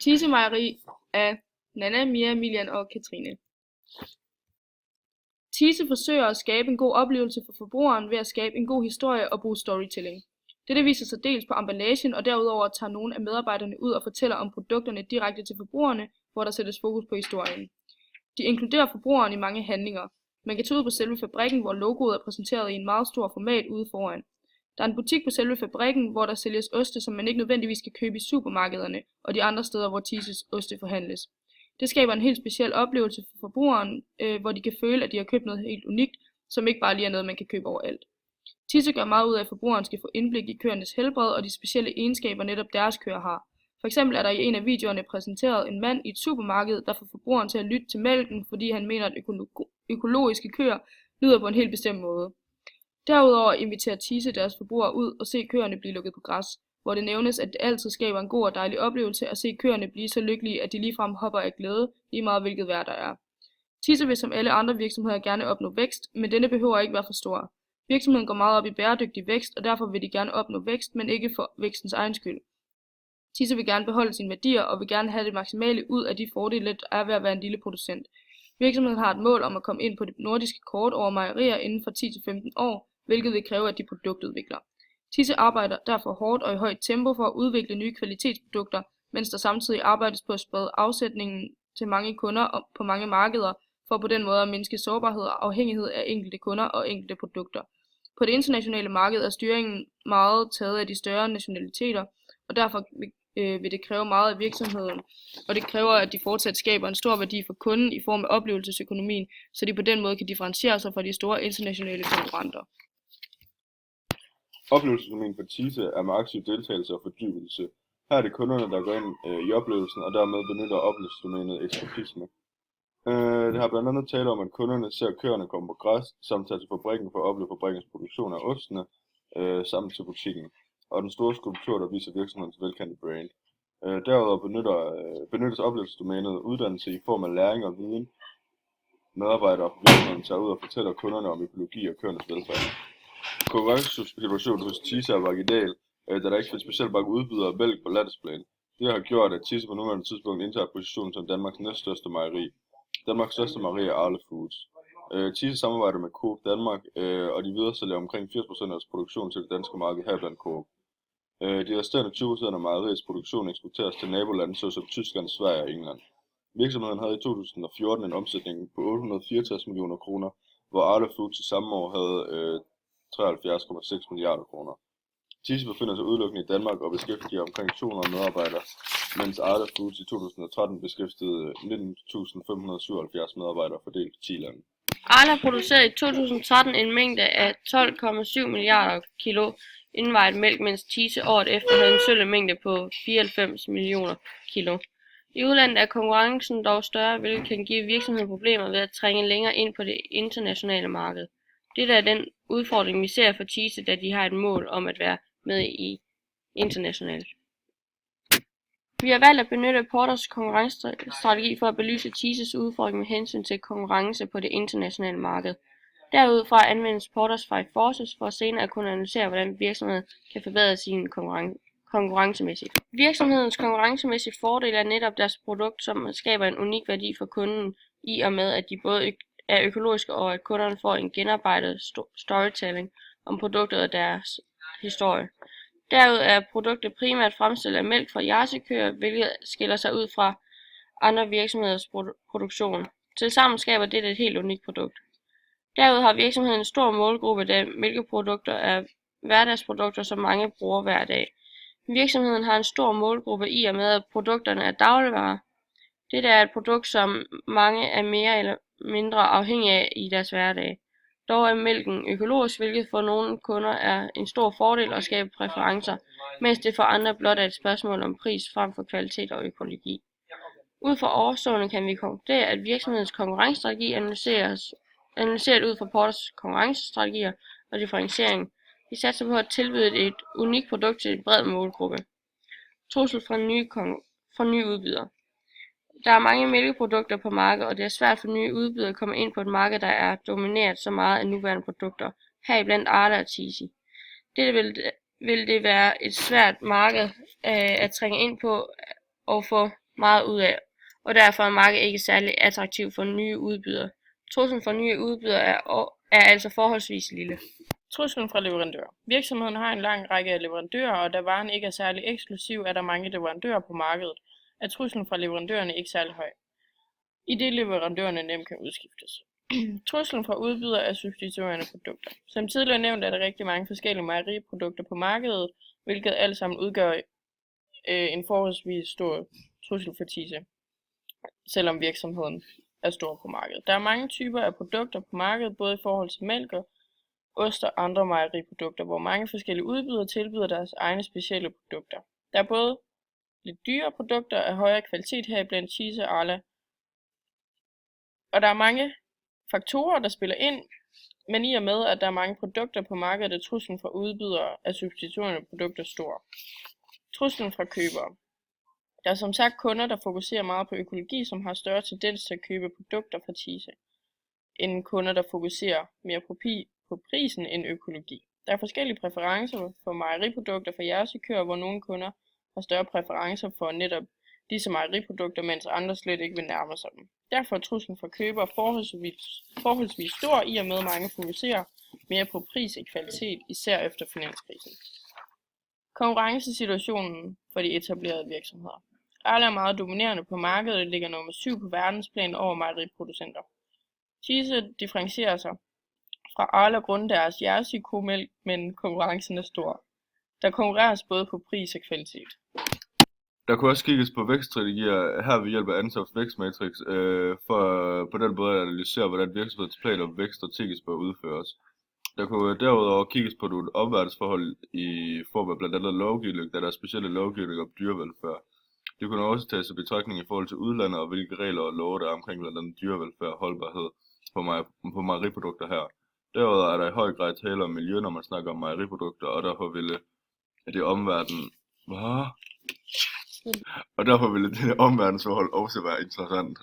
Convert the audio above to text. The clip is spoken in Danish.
Thise Mejeri af Nanna, Mia, Milian og Katrine. Thise forsøger at skabe en god oplevelse for forbrugeren ved at skabe en god historie og bruge storytelling. Dette viser sig dels på emballagen, og derudover tager nogle af medarbejderne ud og fortæller om produkterne direkte til forbrugerne, hvor der sættes fokus på historien. De inkluderer forbrugeren i mange handlinger. Man kan tage ud på selve fabrikken, hvor logoet er præsenteret i en meget stor format ude foran. Der er en butik på selve fabrikken, hvor der sælges oste, som man ikke nødvendigvis kan købe i supermarkederne og de andre steder, hvor Thises oste forhandles. Det skaber en helt speciel oplevelse for forbrugeren, hvor de kan føle, at de har købt noget helt unikt, som ikke bare lige er noget, man kan købe overalt. Thise gør meget ud af, at forbrugeren skal få indblik i køernes helbred og de specielle egenskaber, netop deres køer har. For eksempel er der i en af videoerne præsenteret en mand i et supermarked, der får forbrugeren til at lytte til mælken, fordi han mener, at økologiske køer lyder på en helt bestemt måde. Derudover inviterer Thise deres forbrugere ud og se køerne blive lukket på græs, hvor det nævnes, at det altid skaber en god og dejlig oplevelse at se køerne blive så lykkelige, at de ligefrem hopper af glæde, lige meget hvilket vejr der er. Thise vil som alle andre virksomheder gerne opnå vækst, men denne behøver ikke være for stor. Virksomheden går meget op i bæredygtig vækst, og derfor vil de gerne opnå vækst, men ikke for vækstens egen skyld. Thise vil gerne beholde sine værdier og vil gerne have det maksimale ud af de fordele, der er ved at være en lille producent. Virksomheden har et mål om at komme ind på det nordiske kort over mejerier inden for 10-15 år, hvilket vil kræve, at de produktudvikler. Thise arbejder derfor hårdt og i højt tempo for at udvikle nye kvalitetsprodukter, mens der samtidig arbejdes på at sprede afsætningen til mange kunder på mange markeder, for på den måde at mindske sårbarhed og afhængighed af enkelte kunder og enkelte produkter. På det internationale marked er styringen meget taget af de større nationaliteter, og derfor vil det kræve meget af virksomheden, og det kræver, at de fortsat skaber en stor værdi for kunden i form af oplevelsesøkonomien, så de på den måde kan differentiere sig fra de store internationale konkurrenter. Oplevelsesøkonomien for Thise er med aktiv deltagelse og fordybelse. Her er det kunderne, der går ind i oplevelsen og dermed benytter oplevelsesdomænet eskapisme. Det har blandt andet tale om, at kunderne ser køerne komme på græs, samt tager til fabrikken for at opleve fabrikkens produktion af ostene, samt til butikken, og den store skulptur, der viser virksomhedens velkendte brand. Derudover benyttes oplevelsesdomænet uddannelse i form af læring og viden. Medarbejdere fra virksomheden tager ud og fortæller kunderne om økologi og køernes velfærd. Konkurrencesituationen hos Thise er marginal, da der ikke findes specielt mange udbydere af mælk på landsplan. Det har gjort, at Thise på nuværende tidspunkt indtager positionen som Danmarks næststørste mejeri. Danmarks største mejeri er Arla Foods. Thise samarbejder med Coop Danmark, og de videresælger omkring 80% af deres produktion til det danske marked, heriblandt Coop. De resterende 20% af mejeriets produktion eksporteres til nabolande såsom Tyskland, Sverige og England. Virksomheden havde i 2014 en omsætning på 864 millioner kroner, hvor Arla Foods i samme år havde 73,6 milliarder kroner. Thise befinder sig udelukkende i Danmark og beskæftiger omkring 200 medarbejdere, mens Arla Foods i 2013 beskæftigede 19.577 medarbejdere fordelt på 10 lande. Arla producerede i 2013 en mængde af 12,7 milliarder kilo indvejet mælk, mens Thise året efter havde en sølle mængde på 94 millioner kilo. I udlandet er konkurrencen dog større, hvilket kan give virksomheden problemer ved at trænge længere ind på det internationale marked. Dette er den udfordring, vi ser for Thise, da de har et mål om at være med i internationalt. Vi har valgt at benytte Porters konkurrencestrategi for at belyse Thises udfordring med hensyn til konkurrence på det internationale marked. Derudfra anvendes Porters 5 Forces for senere at kunne analysere, hvordan virksomheden kan forbedre sin konkurrencemæssigt. Virksomhedens konkurrencemæssige fordel er netop deres produkt, som skaber en unik værdi for kunden, i og med at de både er økologiske og at kunderne får en genarbejdet storytelling om produktet og deres historie. Derud er produktet primært fremstillet af mælk fra jarsekøer, hvilket skiller sig ud fra andre virksomheders produktion. Tilsammen skaber dette et helt unikt produkt. Derud har virksomheden en stor målgruppe, da mælkeprodukter er hverdagsprodukter, som mange bruger hver dag. Virksomheden har en stor målgruppe i og med, at produkterne er dagligvarer. Dette er et produkt, som mange er mere eller mindre afhængige af i deres hverdag. Dog er mælken økologisk, hvilket for nogle kunder er en stor fordel og skaber præferencer, mens det for andre blot er et spørgsmål om pris frem for kvalitet og økologi. Ud fra ovenstående kan vi konkludere, at virksomhedens konkurrencestrategi analyseret ud fra Porters konkurrencestrategier og differentiering. Vi satser på at tilbyde et unikt produkt til en bred målgruppe. Trussel fra nye udbydere. Der er mange mælkeprodukter på markedet, og det er svært for nye udbydere at komme ind på et marked, der er domineret så meget af nuværende produkter, heriblandt Arla og Thise. Dette vil det være et svært marked at trænge ind på og få meget ud af, og derfor er markedet ikke særlig attraktivt for nye udbydere. Truslen for nye udbydere er altså forholdsvis lille. Truslen fra leverandører. Virksomheden har en lang række af leverandører, og da varen ikke er særlig eksklusiv, er der mange leverandører på markedet. Er truslen fra leverandørerne ikke særlig høj, idet leverandørerne nemt kan udskiftes. Truslen fra udbydere af substituerende produkter. Som tidligere nævnt er der rigtig mange forskellige mejeriprodukter på markedet, hvilket alt sammen udgør en forholdsvis stor trussel for Thise, selvom virksomheden er stor på markedet. Der er mange typer af produkter på markedet, både i forhold til mælk, ost og andre mejeriprodukter, hvor mange forskellige udbydere tilbyder deres egne specielle produkter. Der er både lidt dyre produkter af højere kvalitet heriblandt Thise og Arla, og der er mange faktorer, der spiller ind, men i og med, at der er mange produkter på markedet, er truslen fra udbydere af substituerende produkter stor. Truslen fra købere. Der er som sagt kunder, der fokuserer meget på økologi, som har større tendens til at købe produkter fra Thise, end kunder, der fokuserer mere på prisen end økologi. Der er forskellige præferencer for mejeriprodukter fra jersikøer, hvor nogle kunder har større præferencer for netop disse mejeriprodukter, mens andre slet ikke vil nærme sig dem. Derfor er truslen for købere forholdsvis stor, i og med mange fokuserer mere på pris og kvalitet, især efter finanskrisen. Konkurrencesituationen for de etablerede virksomheder. Arla er meget dominerende på markedet og ligger nummer 7 på verdensplan over mejeriproducenter. Thise differentierer sig fra Arla grundet deres jersikomælk, men konkurrencen er stor. Der konkurreres både på pris og kvalitet. Der kunne også kigges på vækststrategier her ved hjælp af Ansofts vækstmatrix, for på den måde at analysere, hvordan virksomhedens planer om vækst strategisk bør udføres. Der kunne derudover kigges på nogle omverdensforhold i form af blandt andet lovgivning, da der er specielle lovgivninger om dyrevelfærd. Det kunne også tages i betragtning i forhold til udlandet og hvilke regler og love der er omkring blandt andet dyrevelfærd og holdbarhed på mejeriprodukter her. Derudover er der i høj grad tale om miljø, når man snakker om mejeriprodukter, og derfor ville det omverdensforhold også være interessant.